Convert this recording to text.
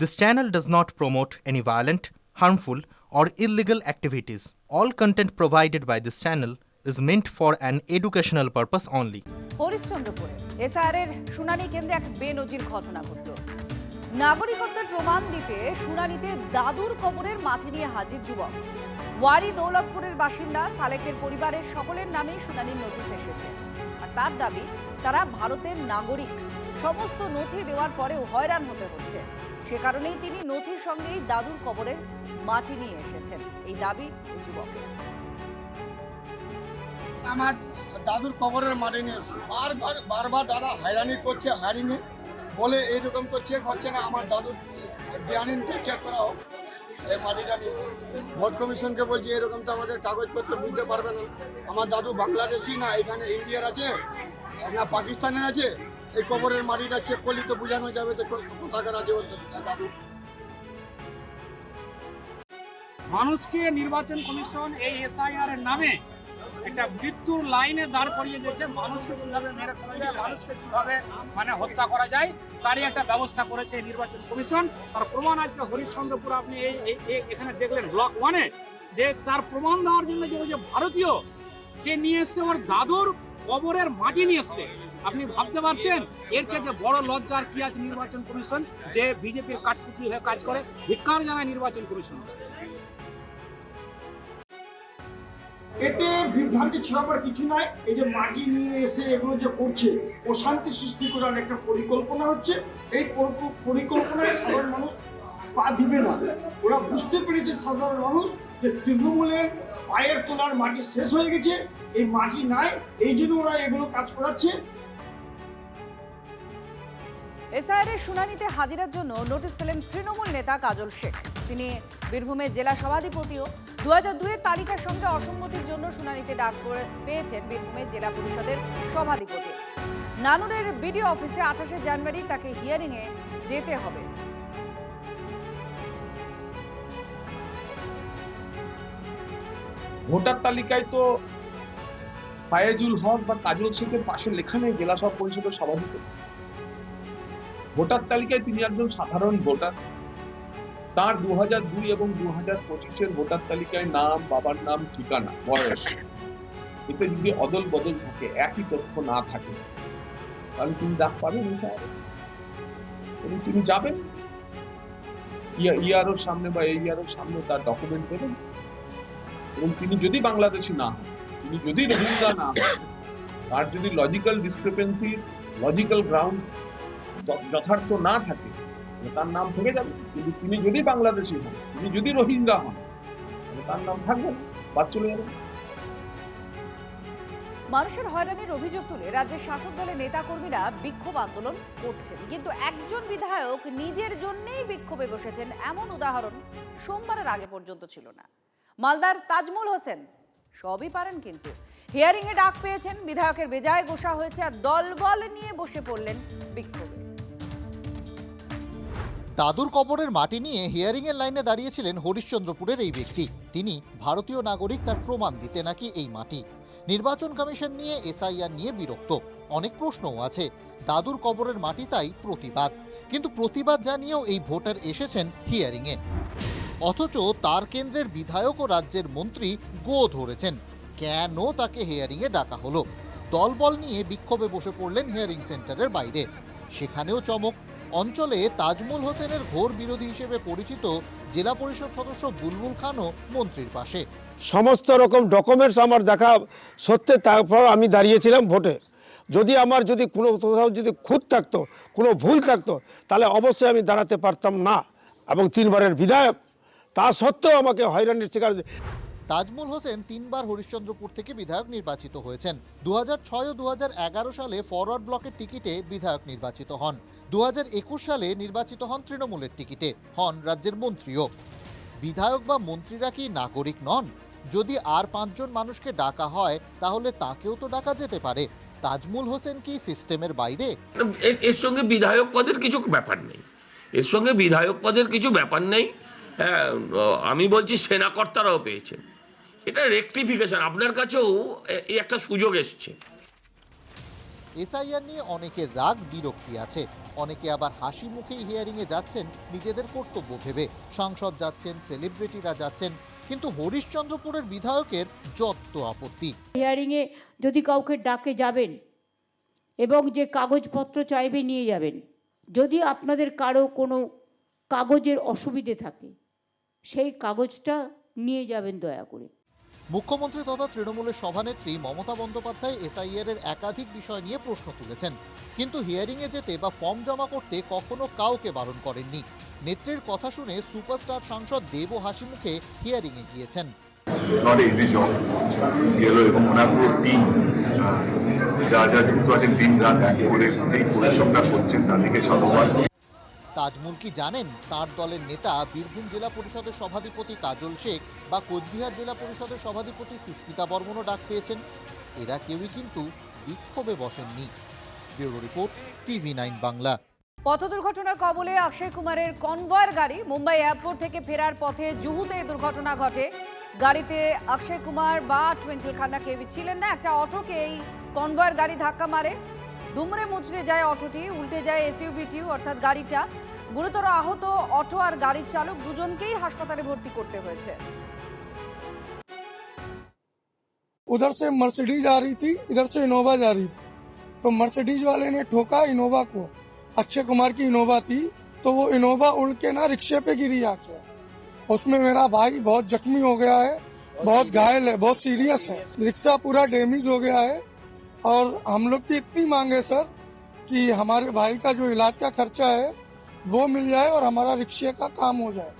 This channel does not promote any violent, harmful, or illegal activities. All content provided by this channel is meant for an educational purpose only. হরিশ্চন্দ্রপুরে এসআইআরের শুনানি কেন্দ্রে এক বেনজির ঘটনা ঘটল। নাগরিকত্বের প্রমাণ দিতে শুনানিতে দাদুর কবরের মাটি নিয়ে হাজির যুবক। ওয়ারি দৌলতপুরের বাসিন্দা সালেকের পরিবারের সকলের নামেই শুনানির নোটিশ এসেছে। আর তার দাবি, তারা ভারতের নাগরিক। সমস্ত নথি দেওয়ার পরেও হয়রান হতে হচ্ছে। সে কারণেই তিনি নথির সঙ্গেই দাদুর কবরের মাটি নিয়ে এসেছেন। এই দাবি যুবকের। আমার দাদুর কবরের মাটি নিয়ে বারবার দাদা হয়রানি করছে, হারিনি বলে এইরকম তো চেক হচ্ছে না। আমার দাদুর ডিএনএ চেক করা হোক এই মাটিটা নিয়ে। ভোট কমিশনকে বলছি এরকম তো আমাদের কাগজপত্র বুঝতে পারবে না। আমার দাদু বাংলাদেশি না এখানে ইন্ডিয়ার আছে না পাকিস্তানের আছে। এই কবরের মাটিটা চেক করলে তো বোঝানো যাবে তো কোথাকার আছে দাদু। মানুষকে নির্বাচন কমিশন এই এসআইআর এর নামে একটা মৃত্যুর লাইনে দাঁড় করিয়ে দিয়েছে। মানুষকে কিভাবে মেরে ফেলা যায়, মানুষকে কিভাবে হত্যা করা যায়, তারই একটা ব্যবস্থা করেছে নির্বাচন কমিশন। তার প্রমাণ আজকে হরিশ্চন্দ্রপুর আপনি এখানে দেখলেন ব্লক 1-এ, যে তার প্রমাণ দেওয়ার জন্য যে ভারতীয় সে নিয়ে এসছে ওর দাদুর কবরের মাটি নিয়ে এসছে। আপনি ভাবতে পারছেন এর চেয়ে বড় লজ্জার কি আছে নির্বাচন কমিশন, যে বিজেপির কাঠপুতলি হয়ে কাজ করে? ধিক্কার জানায় নির্বাচন কমিশন। এতে বিভ্রান্তি ছড়াবার কিছু নাই। এই যে মাটি নিয়ে এসে এগুলো যে করছে, অশান্তি সৃষ্টি করার একটা পরিকল্পনা হচ্ছে। এই পরিকল্পনায় সাধারণ মানুষ পা দিবে না। ওরা বুঝতে পেরেছে সাধারণ মানুষ যে তৃণমূলের পায়ের তোলার মাটি শেষ হয়ে গেছে, এই মাটি নাই, এই জন্য ওরা এগুলো কাজ করাচ্ছে। এসআইআরের শুনানিতে হাজিরার জন্য নোটিশ পেলেন তৃণমূল নেতা কাজল শেখ। তিনি বীরভূমের জেলা সভাধিপতিও। 2002-এর তালিকার সঙ্গে অসঙ্গতির জন্য শুনানিতে ডাক পেয়েছেন বীরভূমের জেলা পরিষদের সভাধিপতি। নানুরের বিডিও অফিসে 28শে জানুয়ারি তাকে হিয়ারিংয়ে যেতে হবে। ভোটার তালিকায় তো ফায়েজুল হক বা কাজল শেখের পাশে লেখা নেই জেলা সভা পরিষদের সভাধিপতি। ভোটার তালিকায় তিনি একজন সাধারণ ভোটার। তার 2002 এবং 2025-এর ভোটার তালিকায় নাম, বাবার নাম, ঠিকানা, বয়স এতে যদি অদল বদল থাকে, একই তথ্য না থাকে, তাহলে তিনি ডাক পাবেন এবং তিনি যাবেন ইয়ারোর সামনে বা এই ইয়ারোর সামনে তার ডকুমেন্ট দেবেন। এবং তিনি যদি বাংলাদেশি না হন, তিনি যদি রোহিঙ্গা না হন, তার যদি লজিক্যাল ডিসক্রিপেন্সি, লজিক্যাল গ্রাউন্ড যথার্থ না থাকে, তার নাম থেকে যাবে। কিন্তু তিনি যদি বাংলাদেশি হন, তিনি যদি রোহিঙ্গা হন, তার নাম থাকবে না, বাদ চলে যাবে। মানুষের হয়রানির অভিযোগ তুলে রাজ্যের শাসক দলের নেতাকর্মীরা বিক্ষোভ আন্দোলন করছেন, কিন্তু একজন বিধায়ক নিজের জন্যই বিক্ষোভে বসেছেন এমন উদাহরণ সোমবারের আগে পর্যন্ত ছিল না। মালদার তাজমুল হোসেন সবই পারেন, কিন্তু হিয়ারিং এ ডাক পেয়েছেন, বিধায়কের বেজায় গোসা হয়েছে আর দলবল নিয়ে বসে পড়লেন বিক্ষোভে। দাদুর কবরের মাটি নিয়ে হিয়ারিংয়ের লাইনে দাঁড়িয়েছিলেন হরিশ্চন্দ্রপুরের এই ব্যক্তি। তিনি ভারতীয় নাগরিক, তার প্রমাণ দিতে নাকি এই মাটি। নির্বাচন কমিশন নিয়ে, এসআইআর নিয়ে বিরক্ত, অনেক প্রশ্নও আছে। দাদুর কবরের মাটি তাই প্রতিবাদ, কিন্তু প্রতিবাদ জানিয়েও এই ভোটার এসেছেন হিয়ারিংয়ে। অথচ তার কেন্দ্রের বিধায়ক ও রাজ্যের মন্ত্রী গো ধরেছেন। কেন তাকে হিয়ারিংয়ে ডাকা হলো? দলবল নিয়ে বিক্ষোভে বসে পড়লেন হিয়ারিং সেন্টারের বাইরে। সেখানেও চমক। অঞ্চলে তাজমুল হোসেনের ঘোর বিরোধী হিসেবে পরিচিত জেলা পরিষদ সদস্য বুলবুল খানও মন্ত্রীর পাশে। সমস্ত রকম ডকুমেন্টস আমার দেখা সত্ত্বে তারপর আমি দাঁড়িয়েছিলাম ভোটে। আমার কোনো কোথাও যদি খুঁত থাকতো, কোনো ভুল থাকতো, তাহলে অবশ্যই আমি দাঁড়াতে পারতাম না। এবং 3বারের বিধায়ক, তা সত্ত্বেও আমাকে হয়রানির শিকার। তাজমুল হোসেন 3বার হরিশ্চন্দ্রপুর থেকে বিধায়ক নির্বাচিত হয়েছেন। 2006 ও 2011 সালে ফরওয়ার্ড ব্লকের টিকিটে বিধায়ক নির্বাচিত হন। 2021 সালে নির্বাচিত হন তৃণমূলের টিকিটে, হন রাজ্যের মন্ত্রীও। বিধায়ক বা মন্ত্রীরা কি নাগরিক নন? যদি আর 5 জন মানুষকে ডাকা হয়, তাহলে তাকেও তো ডাকা যেতে পারে। তাজমুল হোসেন কি সিস্টেমের বাইরে? এর সঙ্গে বিধায়ক পদের কিছু ব্যাপার নেই, এর সঙ্গে বিধায়ক পদের কিছু ব্যাপার নেই। আমি বলছি সেনাকর্তারাও পেয়েছেন, এটা রেকটিফিকেশন। আপনার কাছেও এই একটা সুযোগ এসছে। এসআইআর নিয়ে অনেকের রাগ বিরক্তি আছে, অনেকে আবার হাসি মুখেই হিয়ারিংয়ে যাচ্ছেন নিজেদের কর্তব্য ভেবে। সাংসদ যাচ্ছেন, সেলিব্রিটিরা যাচ্ছেন, কিন্তু হরিশ্চন্দ্রপুরের বিধায়কের যত আপত্তি। হিয়ারিংয়ে যদি কাউকে ডাকে যাবেন এবং যে কাগজপত্র চাইবে নিয়ে যাবেন। যদি আপনাদের কারো কোনো কাগজের অসুবিধে থাকে সেই কাগজটা নিয়ে যাবেন দয়া করে। মুখ্যমন্ত্রী তথা তৃণমূলের সভানেত্রী মমতা বন্দ্যোপাধ্যায় এসআইআর এর একাধিক বিষয় নিয়ে প্রশ্ন তুলেছেন, কিন্তু হিয়ারিংয়ে যেতে বা ফর্ম জমা করতে কখনো কাউকে বারণ করেননি। নেত্রীর কথা শুনে সুপারস্টার সাংসদ দেবও হাসি মুখে হিয়ারিংয়ে গিয়েছেন। It's not an easy job. এলো এবং ওনার পুরো টিম যা যুক্ত আছেন দিন রাত এক করে যেই পরিশ্রমটা করছেন তাদেরকে সাধুবাদ। তাজমুল কি জানেন তার দলের নেতা বীরভূম জেলা পরিষদের সভাধিপতি কাজল শেখ বা কোচবিহার জেলা পরিষদের সভাধিপতি সুস্মিতা বর্মনও ডাক পেয়েছেন? এরা কেউই কিন্তু বিক্ষোভে বসেননি। Bureau report, TV9 Bangla. পথ দুর্ঘটনার কবলে অক্ষয় কুমারের কনভয়ের গাড়ি মুম্বাই এয়ারপোর্ট থেকে ফেরার পথে জুহুতে দুর্ঘটনা ঘটে। গাড়িতে অক্ষয় কুমার বা টুইঙ্কেল খান্না কেউই ছিলেন না। একটা অটোকে এই কনভয়ের গাড়ি ধাক্কা মারে, দুমড়ে মুচড়ে যায় অটোটি, উল্টে যায় এসইউভিটিও অর্থাৎ গাড়িটা। গুরুতর আহত অটো আর গাড়ির চালক দুজনকেই হাসপাতালে ভর্তি করতে হয়েছে। उधर से मर्सिडीज आ रही थी, इधर से इनोवा जा रही थी, तो मर्सिडीज वाले ने ठोका इनोवा को। अक्षय कुमार की इनोवा थी, तो वो इनोवा उड़ के ना रिक्शे पे गिरी आके। उसमें मेरा भाई बहुत जख्मी हो गया है, बहुत घायल है, बहुत सीरियस है। रिक्शा पूरा डैमेज हो गया है और हम लोग की इतनी मांग है सर कि हमारे भाई का जो इलाज का खर्चा है वो मिल जाए और हमारा रिक्शे का काम हो जाए।